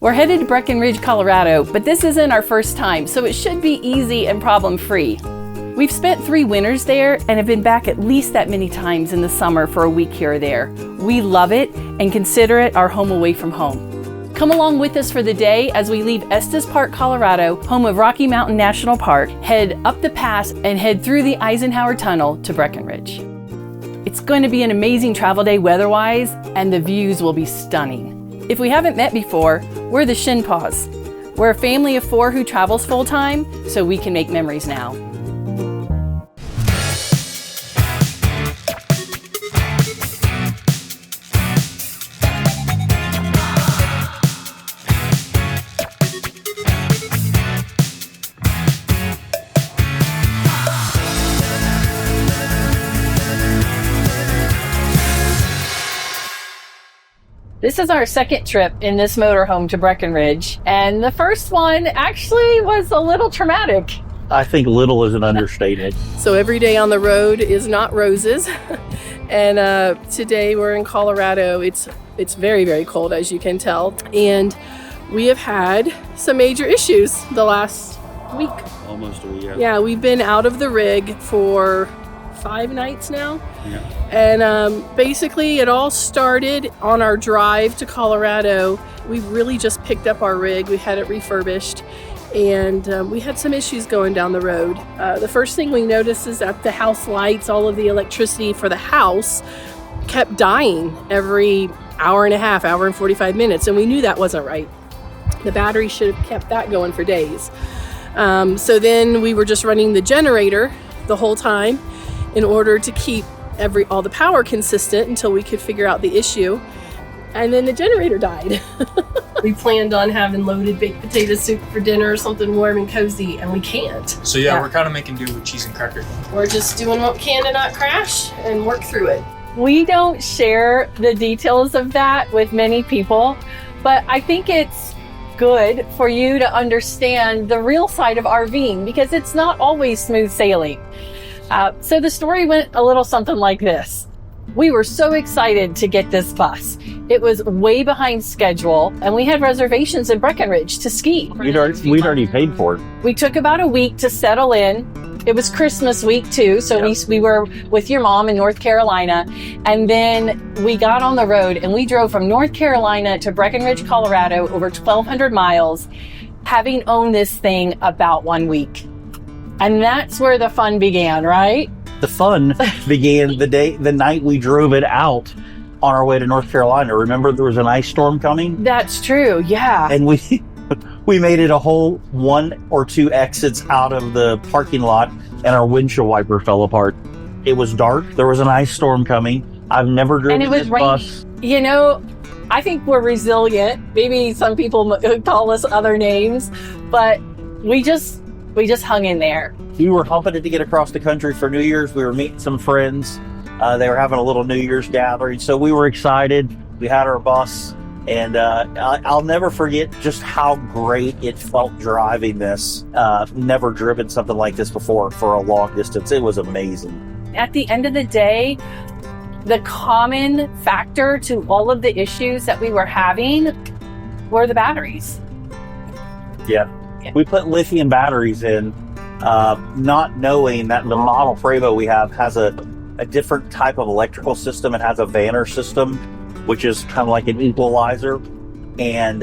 We're headed to Breckenridge, Colorado, but this isn't our first time, so it should be easy and problem-free. We've spent 3 winters there and have been back at least that many times in the summer for a week here or there. We love it and consider it our home away from home. Come along with us for the day as we leave Estes Park, Colorado, home of Rocky Mountain National Park, head up the pass and head through the Eisenhower Tunnel to Breckenridge. It's going to be an amazing travel day weather-wise, and the views will be stunning. If we haven't met before, we're the Shin Paws. We're a family of 4 who travels full-time, so we can make memories now. This is our second trip in this motorhome to Breckenridge, and the first one actually was a little traumatic. I think little is an understatement. So every day on the road is not roses, and today we're in Colorado. It's very, very cold, as you can tell, and we have had some major issues the last week. Almost a week. Yeah, we've been out of the rig for 5 nights now. Yeah. And basically it all started on our drive to Colorado. We really just picked up our rig. We had it refurbished, and we had some issues going down the road. The first thing we noticed is that the house lights, all of the electricity for the house, kept dying every hour and a half, hour and 45 minutes, and we knew that wasn't right. The battery should have kept that going for days. So then we were just running the generator the whole time in order to keep all the power consistent until we could figure out the issue. And then the generator died. We planned on having loaded baked potato soup for dinner or something warm and cozy, and we can't. So yeah, we're kind of making do with cheese and crackers. We're just doing what we can to not crash and work through it. We don't share the details of that with many people, but I think it's good for you to understand the real side of RVing, because it's not always smooth sailing. So the story went a little something like this. We were so excited to get this bus. It was way behind schedule, and we had reservations in Breckenridge to ski. We'd already paid for it. We took about a week to settle in. It was Christmas week too, so we were with your mom in North Carolina, and then we got on the road and we drove from North Carolina to Breckenridge, Colorado, over 1,200 miles, having owned this thing about 1 week. And that's where the fun began, right? The fun began the night we drove it out on our way to North Carolina. Remember, there was an ice storm coming? That's true, yeah. And we made it a whole 1 or 2 exits out of the parking lot, and our windshield wiper fell apart. It was dark. There was an ice storm coming. I've never driven this bus. You know, I think we're resilient. Maybe some people call us other names, but we just hung in there. We were humping it to get across the country for New Year's. We were meeting some friends. They were having a little New Year's gathering, so we were excited. We had our bus, and I'll never forget just how great it felt driving this. Never driven something like this before for a long distance. It was amazing. At the end of the day, the common factor to all of the issues that we were having were the batteries. Yeah. We put lithium batteries in, not knowing that the model Prevost we have has a different type of electrical system. It has a Vanner system, which is kind of like an equalizer, and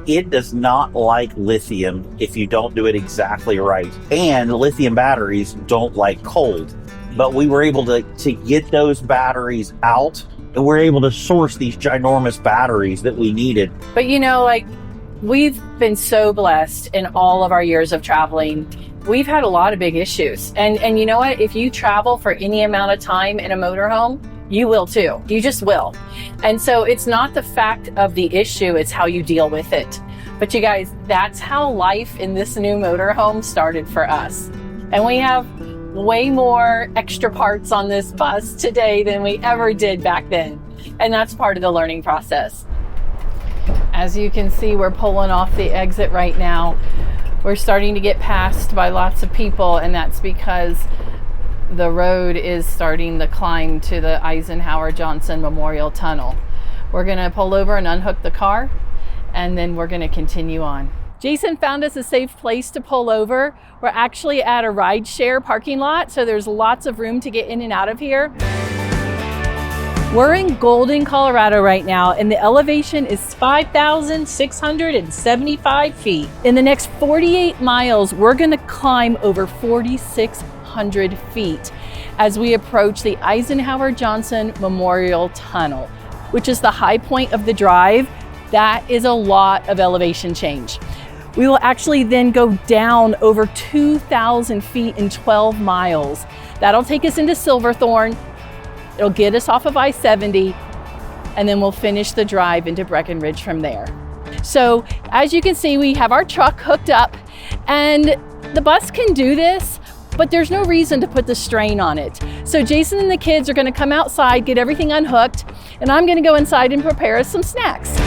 it does not like lithium if you don't do it exactly right. And lithium batteries don't like cold. But we were able to get those batteries out, and we're able to source these ginormous batteries that we needed. But you know, like, we've been so blessed in all of our years of traveling. We've had a lot of big issues. And you know what? If you travel for any amount of time in a motorhome, you will too. You just will. And so it's not the fact of the issue, it's how you deal with it. But you guys, that's how life in this new motorhome started for us. And we have way more extra parts on this bus today than we ever did back then. And that's part of the learning process. As you can see, we're pulling off the exit right now. We're starting to get passed by lots of people, and that's because the road is starting the climb to the Eisenhower Johnson Memorial Tunnel. We're gonna pull over and unhook the car, and then we're going to continue on. Jason found us a safe place to pull over. We're actually at a ride share parking lot, so there's lots of room to get in and out of here. We're in Golden, Colorado right now, and the elevation is 5,675 feet. In the next 48 miles, we're gonna climb over 4,600 feet as we approach the Eisenhower Johnson Memorial Tunnel, which is the high point of the drive. That is a lot of elevation change. We will actually then go down over 2,000 feet in 12 miles. That'll take us into Silverthorne. It'll get us off of I-70, and then we'll finish the drive into Breckenridge from there. So as you can see, we have our truck hooked up, and the bus can do this, but there's no reason to put the strain on it. So Jason and the kids are gonna come outside, get everything unhooked, and I'm gonna go inside and prepare us some snacks.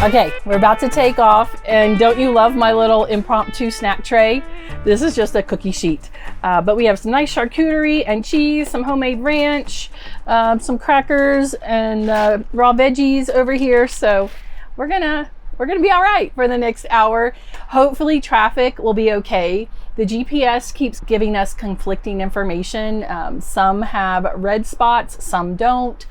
Okay, we're about to take off, and don't you love my little impromptu snack tray? This is just a cookie sheet, but we have some nice charcuterie and cheese, some homemade ranch, some crackers, and raw veggies over here. So we're gonna be all right for the next hour. Hopefully traffic will be okay. The GPS keeps giving us conflicting information. Some have red spots, some don't.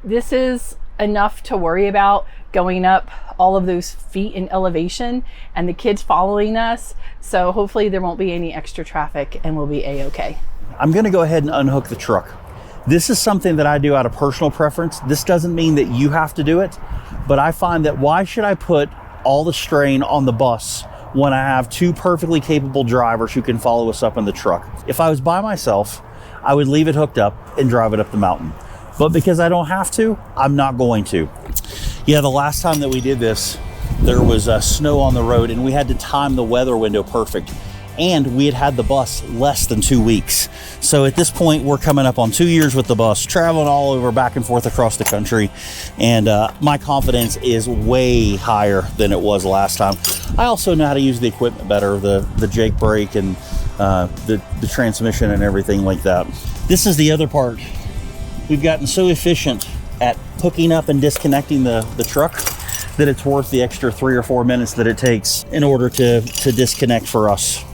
This is enough to worry about, going up all of those feet in elevation and the kids following us. So hopefully there won't be any extra traffic and we'll be a-okay. I'm gonna go ahead and unhook the truck. This is something that I do out of personal preference. This doesn't mean that you have to do it, but I find that why should I put all the strain on the bus when I have two perfectly capable drivers who can follow us up in the truck? If I was by myself, I would leave it hooked up and drive it up the mountain. But because I don't have to, I'm not going to. Yeah, the last time that we did this, there was snow on the road and we had to time the weather window perfect. And we had the bus less than 2 weeks. So at this point, we're coming up on 2 years with the bus, traveling all over back and forth across the country. And my confidence is way higher than it was last time. I also know how to use the equipment better, the Jake brake and the transmission and everything like that. This is the other part. We've gotten so efficient at hooking up and disconnecting the truck that it's worth the extra 3 or 4 minutes that it takes in order to disconnect for us.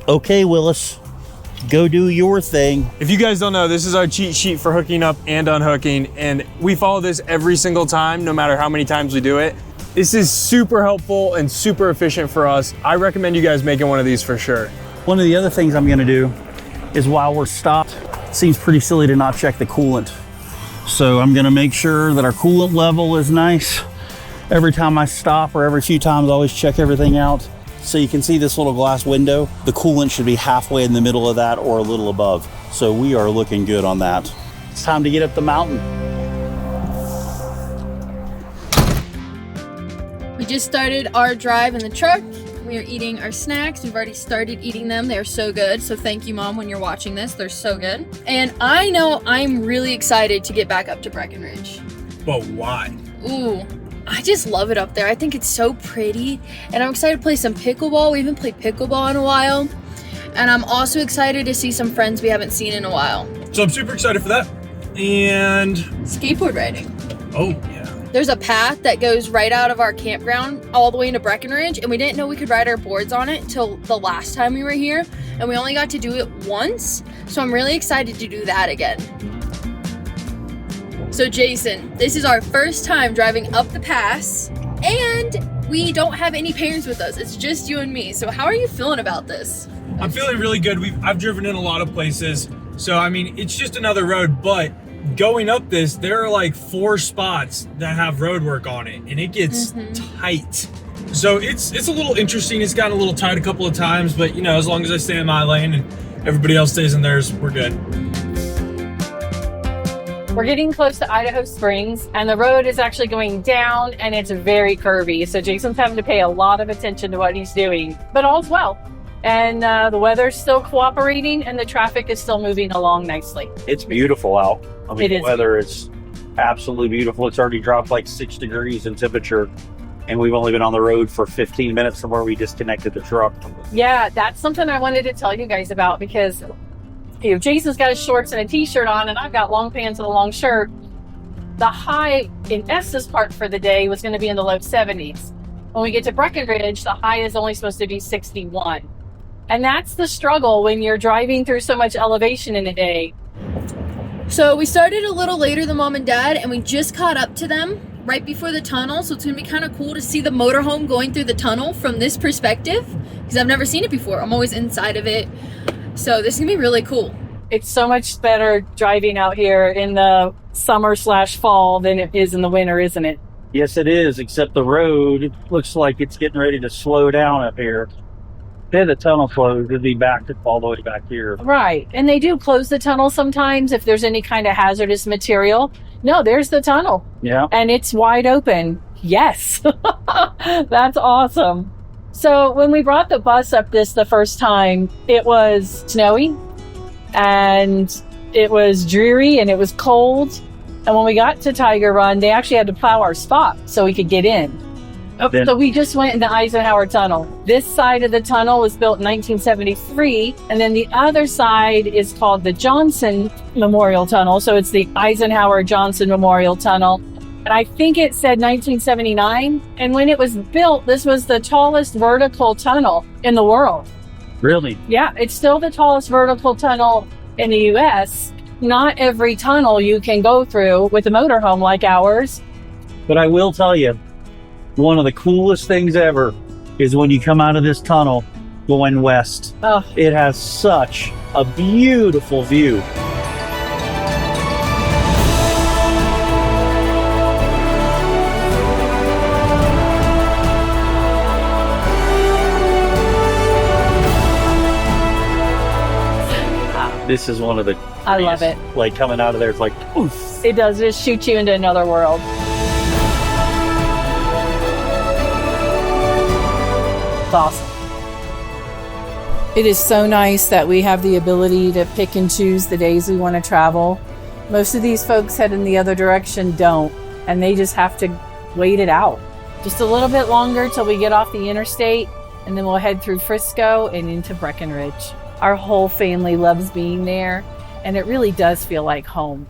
Okay, Willis, go do your thing. If you guys don't know, this is our cheat sheet for hooking up and unhooking, and we follow this every single time, no matter how many times we do it. This is super helpful and super efficient for us. I recommend you guys making one of these for sure. One of the other things I'm gonna do is while we're stopped, it seems pretty silly to not check the coolant. So I'm gonna make sure that our coolant level is nice. Every time I stop or every few times, I always check everything out. So you can see this little glass window. The coolant should be halfway in the middle of that or a little above. So we are looking good on that. It's time to get up the mountain. We just started our drive in the truck. We are eating our snacks. We've already started eating them. They are so good. So thank you, Mom, when you're watching this. They're so good. And I know I'm really excited to get back up to Breckenridge. But why? Ooh, I just love it up there. I think it's so pretty. And I'm excited to play some pickleball. We haven't played pickleball in a while. And I'm also excited to see some friends we haven't seen in a while. So I'm super excited for that. And skateboard riding. oh yeah. There's a path that goes right out of our campground all the way into Breckenridge, and we didn't know we could ride our boards on it till the last time we were here, and we only got to do it once, so I'm really excited to do that again. So Jason, this is our first time driving up the pass, and we don't have any parents with us. It's just you and me. So how are you feeling about this? I'm feeling really good. I've driven in a lot of places, so I mean, it's just another road, but going up this, there are like 4 spots that have road work on it, and it gets tight. So it's a little interesting. It's gotten a little tight a couple of times, but you know, as long as I stay in my lane and everybody else stays in theirs, we're good. We're getting close to Idaho Springs, and the road is actually going down, and it's very curvy. So Jason's having to pay a lot of attention to what he's doing, but all's well. And the weather's still cooperating, and the traffic is still moving along nicely. It's beautiful out. I mean, It the is. weather is absolutely beautiful. It's already dropped like 6 degrees in temperature, and we've only been on the road for 15 minutes from where we disconnected the truck. Yeah, that's something I wanted to tell you guys about, because Jason's got his shorts and a t-shirt on, and I've got long pants and a long shirt. The high in Estes Park for the day was going to be in the low 70s. When we get to Breckenridge, the high is only supposed to be 61. And that's the struggle when you're driving through so much elevation in a day. So we started a little later than Mom and Dad, and we just caught up to them right before the tunnel. So it's going to be kind of cool to see the motorhome going through the tunnel from this perspective, because I've never seen it before. I'm always inside of it. So this is going to be really cool. It's so much better driving out here in the summer/fall than it is in the winter, isn't it? Yes, it is, except the road looks like it's getting ready to slow down up here. Then the tunnel closed, it'll be back to all the way back here. Right. And they do close the tunnel sometimes if there's any kind of hazardous material. No, there's the tunnel. Yeah. And it's wide open. Yes. That's awesome. So when we brought the bus up the first time, it was snowy and it was dreary and it was cold. And when we got to Tiger Run, they actually had to plow our spot so we could get in. So we just went in the Eisenhower Tunnel. This side of the tunnel was built in 1973, and then the other side is called the Johnson Memorial Tunnel. So it's the Eisenhower Johnson Memorial Tunnel. And I think it said 1979. And when it was built, this was the tallest vertical tunnel in the world. Really? Yeah, it's still the tallest vertical tunnel in the U.S. Not every tunnel you can go through with a motorhome like ours. But I will tell you, one of the coolest things ever is when you come out of this tunnel going west. Oh. It has such a beautiful view. This is one of the I love it. Like coming out of there, it's like, oof. It does just shoot you into another world. It's awesome. It is so nice that we have the ability to pick and choose the days we want to travel. Most of these folks head in the other direction don't, and they just have to wait it out. Just a little bit longer till we get off the interstate, and then we'll head through Frisco and into Breckenridge. Our whole family loves being there, and it really does feel like home.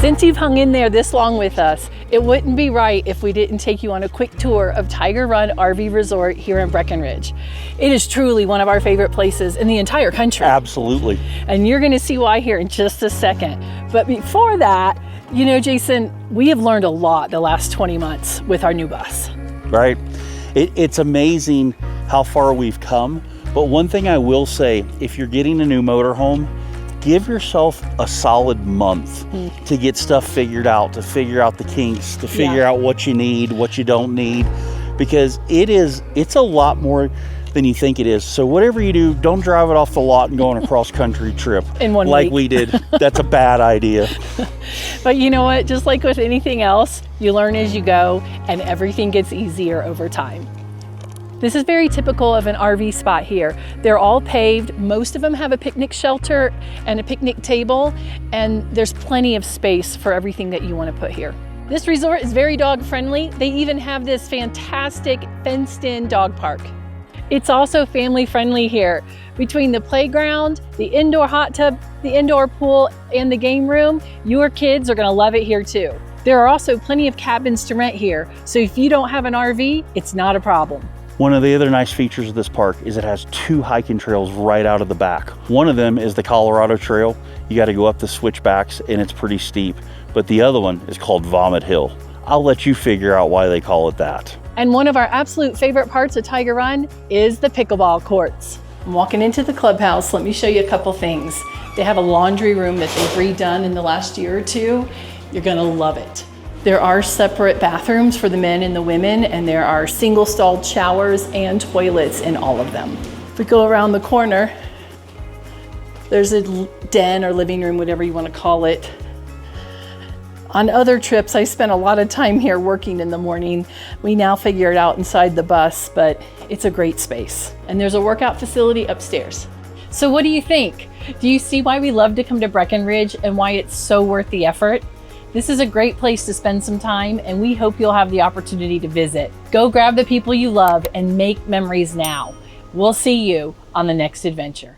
Since you've hung in there this long with us, it wouldn't be right if we didn't take you on a quick tour of Tiger Run RV Resort here in Breckenridge. It is truly one of our favorite places in the entire country. Absolutely. And you're going to see why here in just a second. But before that, you know, Jason, we have learned a lot the last 20 months with our new bus. Right. It's amazing how far we've come. But one thing I will say, if you're getting a new motorhome, give yourself a solid month to get stuff figured out, to figure out the kinks, to figure out what you need, what you don't need, because it's a lot more than you think it is. So whatever you do, don't drive it off the lot and go on a cross-country trip in one like week. we did. That's a bad idea. But you know what? Just like with anything else, you learn as you go, and everything gets easier over time. This is very typical of an RV spot here. They're all paved. Most of them have a picnic shelter and a picnic table, and there's plenty of space for everything that you want to put here. This resort is very dog friendly. They even have this fantastic fenced-in dog park. It's also family friendly here. Between the playground, the indoor hot tub, the indoor pool, and the game room, your kids are going to love it here too. There are also plenty of cabins to rent here, so if you don't have an RV, it's not a problem. One of the other nice features of this park is it has 2 hiking trails right out of the back. One of them is the Colorado Trail. You got to go up the switchbacks and it's pretty steep. But the other one is called Vomit Hill. I'll let you figure out why they call it that. And one of our absolute favorite parts of Tiger Run is the pickleball courts. I'm walking into the clubhouse. Let me show you a couple things. They have a laundry room that they've redone in the last year or two. You're gonna love it. There are separate bathrooms for the men and the women, and there are single stalled showers and toilets in all of them. If we go around the corner, there's a den or living room, whatever you want to call it. On other trips, I spent a lot of time here working in the morning. We now figure it out inside the bus, but it's a great space. And there's a workout facility upstairs. So what do you think? Do you see why we love to come to Breckenridge and why it's so worth the effort? This is a great place to spend some time, and we hope you'll have the opportunity to visit. Go grab the people you love and make memories now. We'll see you on the next adventure.